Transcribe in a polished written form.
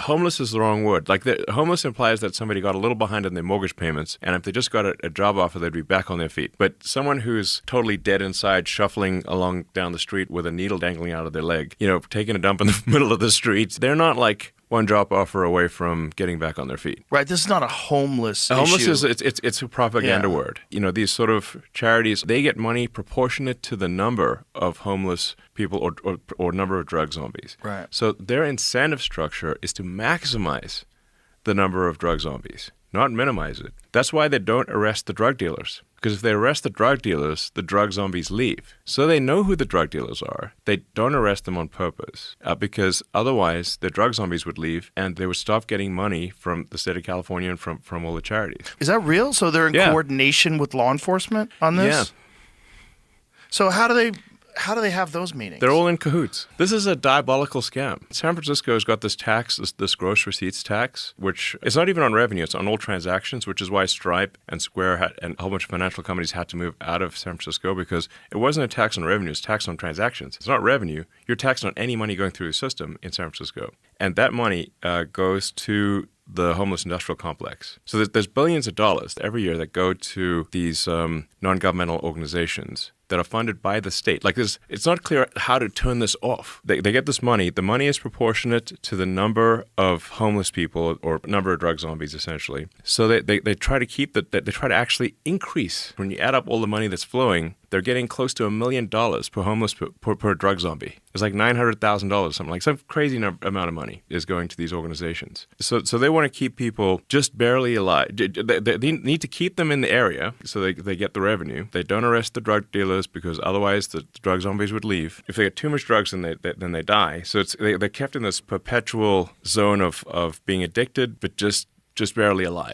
homeless is the wrong word. Like, homeless implies that somebody got a little behind on their mortgage payments, and if they just got a job offer, they'd be back on their feet. But someone who's totally dead inside, shuffling along down the street with a needle dangling out of their leg, taking a dump in the middle of the streets, they're not like one job offer away from getting back on their feet. Right. This is not a homeless issue. Homeless it's a propaganda word. These sort of charities, they get money proportionate to the number of homeless people or number of drug zombies. Right. So their incentive structure is to maximize the number of drug zombies, not minimize it. That's why they don't arrest the drug dealers. Because if they arrest the drug dealers, the drug zombies leave. So they know who the drug dealers are. They don't arrest them on purpose because otherwise the drug zombies would leave and they would stop getting money from the state of California and from all the charities. Is that real? So they're in coordination with law enforcement on this? Yeah. So how do they have those meetings? They're all in cahoots. This is a diabolical scam. San Francisco has got this tax, this gross receipts tax, which is not even on revenue. It's on all transactions, which is why Stripe and Square and a whole bunch of financial companies had to move out of San Francisco because it wasn't a tax on revenue. It's a tax on transactions. It's not revenue. You're taxed on any money going through the system in San Francisco. And that money goes to the homeless industrial complex. So there's billions of dollars every year that go to these non-governmental organizations that are funded by the state. Like this, it's not clear how to turn this off. They get this money. The money is proportionate to the number of homeless people or number of drug zombies, essentially. So they try to keep that. They try to actually increase. When you add up all the money that's flowing, they're getting close to $1 million per homeless per drug zombie. It's like $900,000, something like some crazy amount of money is going to these organizations. So they want to keep people just barely alive. They need to keep them in the area so they get the revenue. They don't arrest the drug dealers because otherwise the drug zombies would leave. If they get too much drugs, then they die. So they're kept in this perpetual zone of being addicted, but just barely alive.